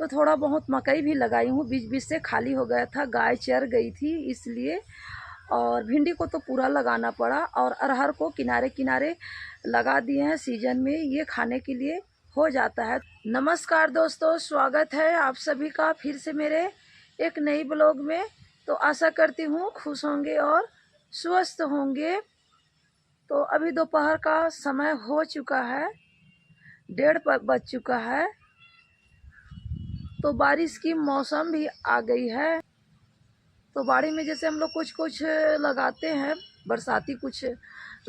तो थोड़ा बहुत मकई भी लगाई हूँ, बीच बीच से खाली हो गया था, गाय चर गई थी इसलिए। और भिंडी को तो पूरा लगाना पड़ा और अरहर को किनारे किनारे लगा दिए हैं, सीजन में ये खाने के लिए हो जाता है। नमस्कार दोस्तों, स्वागत है आप सभी का फिर से मेरे एक नई ब्लॉग में। तो आशा करती हूँ खुश होंगे और स्वस्थ होंगे। तो अभी दोपहर का समय हो चुका है, 1:30 बज चुका है। तो बारिश की मौसम भी आ गई है। तो बाड़ी में जैसे हम लोग कुछ कुछ लगाते हैं, बरसाती कुछ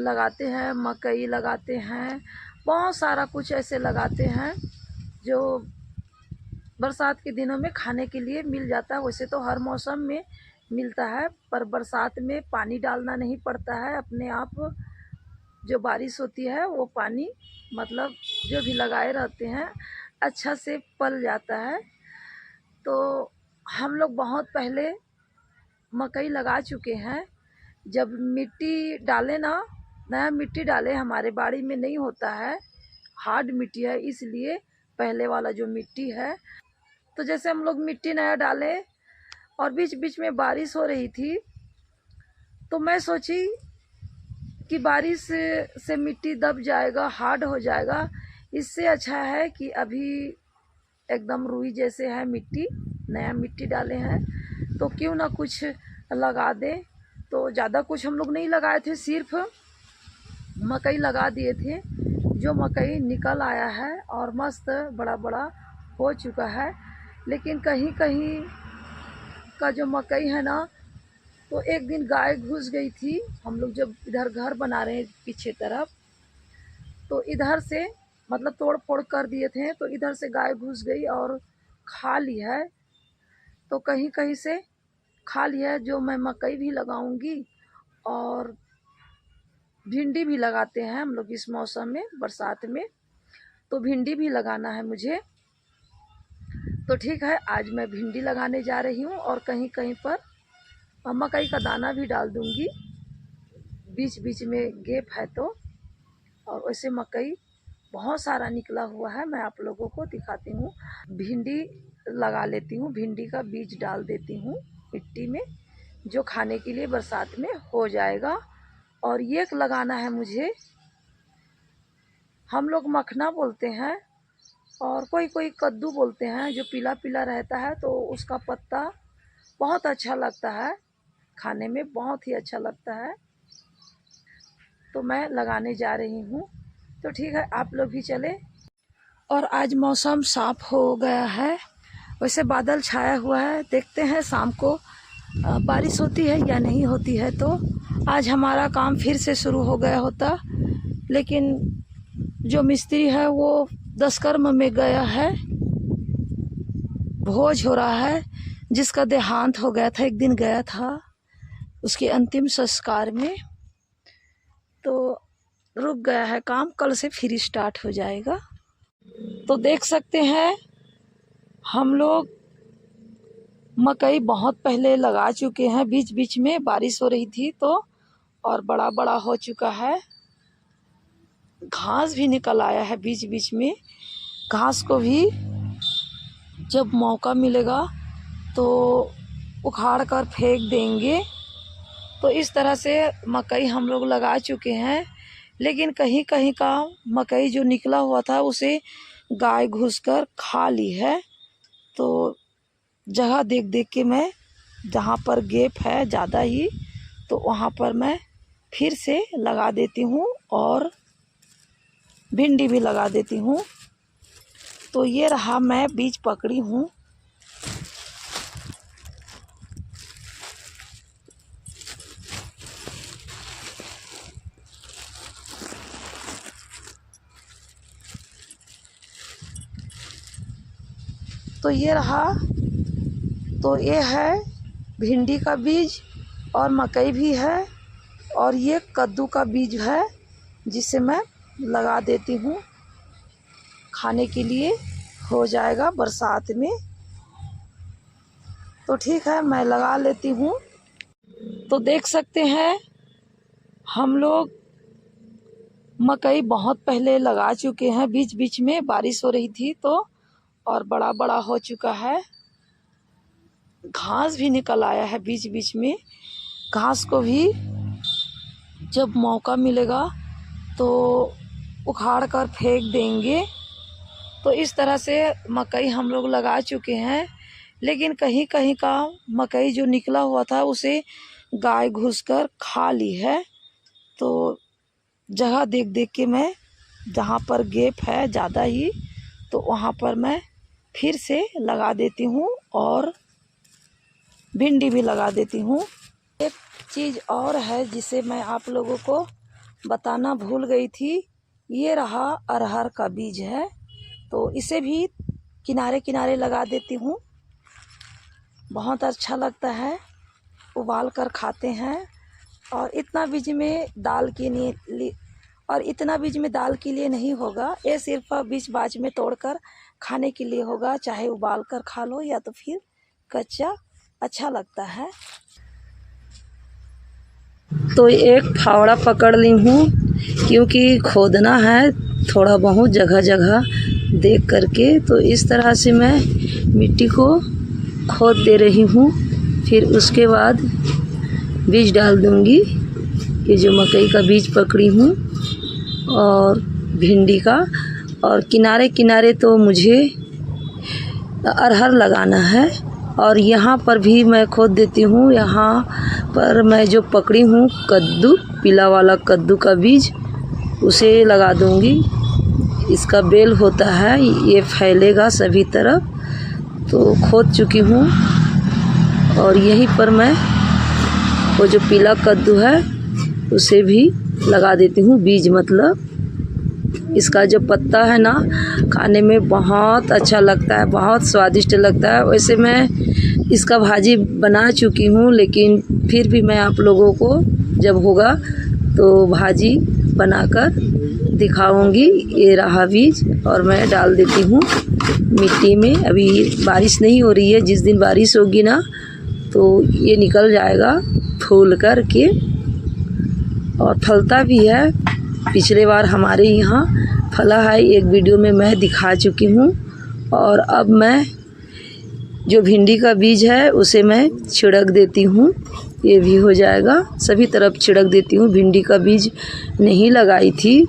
लगाते हैं, मकई लगाते हैं, बहुत सारा कुछ ऐसे लगाते हैं जो बरसात के दिनों में खाने के लिए मिल जाता है। वैसे तो हर मौसम में मिलता है, पर बरसात में पानी डालना नहीं पड़ता है, अपने आप जो बारिश होती है वो पानी मतलब जो भी लगाए रहते हैं अच्छा से पल जाता है। तो हम लोग बहुत पहले मकई लगा चुके हैं। जब मिट्टी डाले ना, नया मिट्टी डाले, हमारे बाड़ी में नहीं होता है, हार्ड मिट्टी है, इसलिए पहले वाला जो मिट्टी है। तो जैसे हम लोग मिट्टी नया डाले और बीच बीच में बारिश हो रही थी, तो मैं सोची कि बारिश से मिट्टी दब जाएगा, हार्ड हो जाएगा, इससे अच्छा है कि अभी एकदम रुई जैसे है मिट्टी, नया मिट्टी डाले हैं तो क्यों ना कुछ लगा दें। तो ज़्यादा कुछ हम लोग नहीं लगाए थे, सिर्फ मकई लगा दिए थे। जो मकई निकल आया है और मस्त बड़ा बड़ा हो चुका है। लेकिन कहीं कहीं का जो मकई है ना, तो एक दिन गाय घुस गई थी। हम लोग जब इधर घर बना रहे हैं पीछे तरफ, तो इधर से मतलब तोड़ फोड़ कर दिए थे, तो इधर से गाय घुस गई और खा ली है। तो कहीं कहीं से खा लिया है। जो मैं मकई भी लगाऊंगी और भिंडी भी लगाते हैं हम लोग इस मौसम में, बरसात में, तो भिंडी भी लगाना है मुझे। तो ठीक है, आज मैं भिंडी लगाने जा रही हूँ और कहीं कहीं पर मकई का दाना भी डाल दूंगी, बीच बीच में गैप है तो। और वैसे मकई बहुत सारा निकला हुआ है, मैं आप लोगों को दिखाती हूँ। भिंडी लगा लेती हूँ, भिंडी का बीज डाल देती हूँ मिट्टी में, जो खाने के लिए बरसात में हो जाएगा। और ये लगाना है मुझे, हम लोग मखना बोलते हैं और कोई कोई कद्दू बोलते हैं, जो पीला पीला रहता है। तो उसका पत्ता बहुत अच्छा लगता है, खाने में बहुत ही अच्छा लगता है। तो मैं लगाने जा रही हूँ। तो ठीक है, आप लोग भी चले। और आज मौसम साफ हो गया है, वैसे बादल छाया हुआ है, देखते हैं शाम को बारिश होती है या नहीं होती है। तो आज हमारा काम फिर से शुरू हो गया होता, लेकिन जो मिस्त्री है वो दशकर्म में गया है, भोज हो रहा है, जिसका देहांत हो गया था, एक दिन गया था उसके अंतिम संस्कार में, तो रुक गया है काम, कल से फिर स्टार्ट हो जाएगा। तो देख सकते हैं हम लोग मकई बहुत पहले लगा चुके हैं, बीच बीच में बारिश हो रही थी तो, और बड़ा बड़ा हो चुका है, घास भी निकल आया है बीच बीच में। घास को भी जब मौका मिलेगा तो उखाड़ कर फेंक देंगे। तो इस तरह से मकई हम लोग लगा चुके हैं। लेकिन कहीं कहीं का मकई जो निकला हुआ था उसे गाय घुसकर खा ली है। तो जगह देख देख के मैं, जहाँ पर गैप है ज़्यादा ही, तो वहाँ पर मैं फिर से लगा देती हूँ और भिंडी भी लगा देती हूँ। तो ये रहा, मैं बीज पकड़ी हूँ। तो ये रहा, तो ये है भिंडी का बीज और मकई भी है, और ये कद्दू का बीज है जिसे मैं लगा देती हूँ, खाने के लिए हो जाएगा बरसात में। तो ठीक है, मैं लगा लेती हूँ। तो देख सकते हैं हम लोग मकई बहुत पहले लगा चुके हैं, बीच बीच में बारिश हो रही थी तो, और बड़ा बड़ा हो चुका है। घास भी निकल आया है बीच बीच में। घास को भी जब मौका मिलेगा तो उखाड़ कर फेंक देंगे। तो इस तरह से मकई हम लोग लगा चुके हैं, लेकिन कहीं कहीं का मकई जो निकला हुआ था उसे गाय घुसकर खा ली है। तो जगह देख देख के मैं, जहाँ पर गैप है ज़्यादा ही, तो वहाँ पर मैं फिर से लगा देती हूँ और भिंडी भी लगा देती हूँ। एक चीज़ और है जिसे मैं आप लोगों को बताना भूल गई थी, ये रहा अरहर का बीज है। तो इसे भी किनारे किनारे लगा देती हूँ। बहुत अच्छा लगता है, उबाल कर खाते हैं। और इतना बीज में दाल के लिए नहीं होगा, ये सिर्फ बीच बाज में तोड़कर खाने के लिए होगा। चाहे उबाल कर खा लो या तो फिर कच्चा, अच्छा लगता है। तो एक फावड़ा पकड़ ली हूँ, क्योंकि खोदना है थोड़ा बहुत जगह जगह देख करके। तो इस तरह से मैं मिट्टी को खोद दे रही हूँ। फिर उसके बाद बीज डाल दूँगी। ये जो मकई का बीज पकड़ी हूँ और भिंडी का, और किनारे किनारे तो मुझे अरहर लगाना है। और यहाँ पर भी मैं खोद देती हूँ। यहाँ पर मैं जो पकड़ी हूँ कद्दू, पीला वाला कद्दू का बीज, उसे लगा दूँगी। इसका बेल होता है, ये फैलेगा सभी तरफ। तो खोद चुकी हूँ और यहीं पर मैं वो जो पीला कद्दू है उसे भी लगा देती हूँ, बीज मतलब। इसका जो पत्ता है ना, खाने में बहुत अच्छा लगता है, बहुत स्वादिष्ट लगता है। वैसे मैं इसका भाजी बना चुकी हूँ, लेकिन फिर भी मैं आप लोगों को जब होगा तो भाजी बनाकर दिखाऊंगी। ये रहा बीज और मैं डाल देती हूँ मिट्टी में। अभी बारिश नहीं हो रही है, जिस दिन बारिश होगी ना तो ये निकल जाएगा फूल कर के, और फलता भी है। पिछले बार हमारे यहाँ फला है, एक वीडियो में मैं दिखा चुकी हूँ। और अब मैं जो भिंडी का बीज है उसे मैं छिड़क देती हूँ, ये भी हो जाएगा। सभी तरफ छिड़क देती हूँ। भिंडी का बीज नहीं लगाई थी,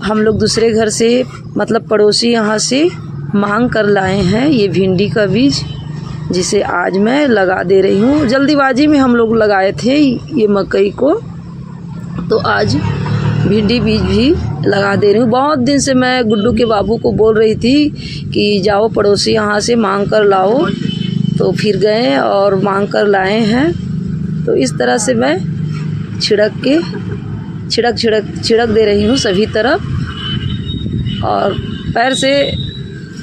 हम लोग दूसरे घर से, मतलब पड़ोसी यहाँ से मांग कर लाए हैं ये भिंडी का बीज, जिसे आज मैं लगा दे रही हूँ। जल्दीबाजी में हम लोग लगाए थे ये मकई को, तो आज भिंडी बीज भी लगा दे रही हूँ। बहुत दिन से मैं गुड्डू के बाबू को बोल रही थी कि जाओ पड़ोसी यहाँ से मांग कर लाओ, तो फिर गए और मांग कर लाए हैं। तो इस तरह से मैं छिड़क दे रही हूँ सभी तरफ, और पैर से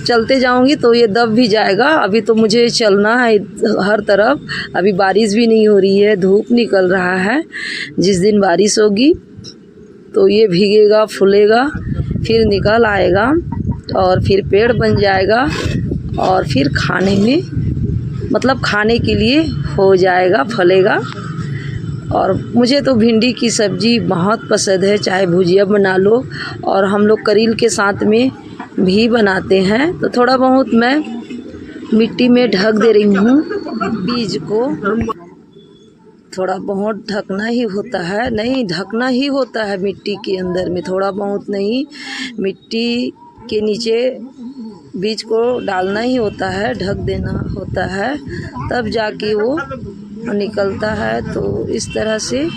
चलते जाऊंगी तो ये दब भी जाएगा। अभी तो मुझे चलना है हर तरफ, अभी बारिश भी नहीं हो रही है, धूप निकल रहा है। जिस दिन बारिश होगी तो ये भीगेगा, फूलेगा, फिर निकल आएगा और फिर पेड़ बन जाएगा, और फिर खाने में, मतलब खाने के लिए हो जाएगा, फलेगा। और मुझे तो भिंडी की सब्ज़ी बहुत पसंद है, चाहे भुजिया बना लो, और हम लोग करील के साथ में भी बनाते हैं। तो थोड़ा बहुत मैं मिट्टी में ढक दे रही हूँ बीज को। थोड़ा बहुत ढकना ही होता है, नहीं ढकना ही होता है मिट्टी के अंदर में, थोड़ा बहुत नहीं, मिट्टी के नीचे बीज को डालना ही होता है, ढक देना होता है, तब जाके वो निकलता है। तो इस तरह से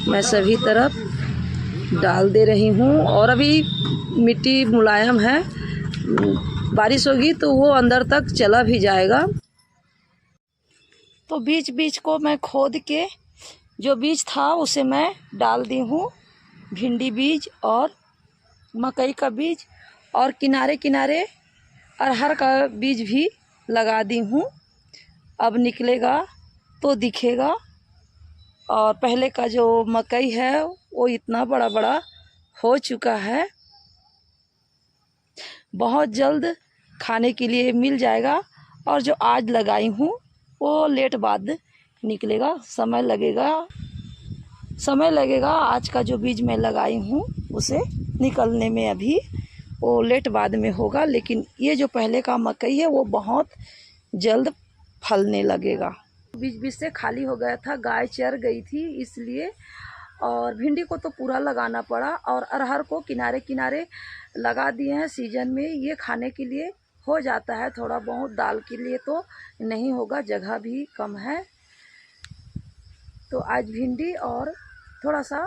मैं सभी तरफ डाल दे रही हूँ। और अभी मिट्टी मुलायम है, बारिश होगी तो वो अंदर तक चला भी जाएगा। तो बीच बीच को मैं खोद के जो बीज था उसे मैं डाल दी हूँ, भिंडी बीज और मकई का बीज, और किनारे किनारे अरहर का बीज भी लगा दी हूँ। अब निकलेगा तो दिखेगा। और पहले का जो मकई है वो इतना बड़ा बड़ा हो चुका है, बहुत जल्द खाने के लिए मिल जाएगा। और जो आज लगाई हूँ वो लेट बाद निकलेगा, समय लगेगा। आज का जो बीज मैं लगाई हूँ उसे निकलने में अभी वो लेट बाद में होगा, लेकिन ये जो पहले का मकई है वो बहुत जल्द फलने लगेगा। बीच बीच से खाली हो गया था, गाय चर गई थी इसलिए। और भिंडी को तो पूरा लगाना पड़ा, और अरहर को किनारे किनारे लगा दिए हैं। सीजन में ये खाने के लिए हो जाता है, थोड़ा बहुत दाल के लिए तो नहीं होगा, जगह भी कम है। तो आज भिंडी और थोड़ा सा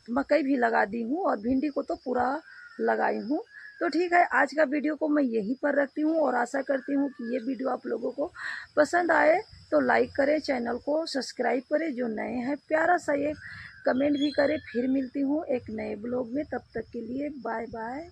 मकई भी लगा दी हूँ, और भिंडी को तो पूरा लगाई हूँ। तो ठीक है, आज का वीडियो को मैं यहीं पर रखती हूँ, और आशा करती हूँ कि ये वीडियो आप लोगों को पसंद आए। तो लाइक करें, चैनल को सब्सक्राइब करें, जो नए हैं प्यारा सा एक कमेंट भी करें। फिर मिलती हूँ एक नए ब्लॉग में, तब तक के लिए बाय बाय।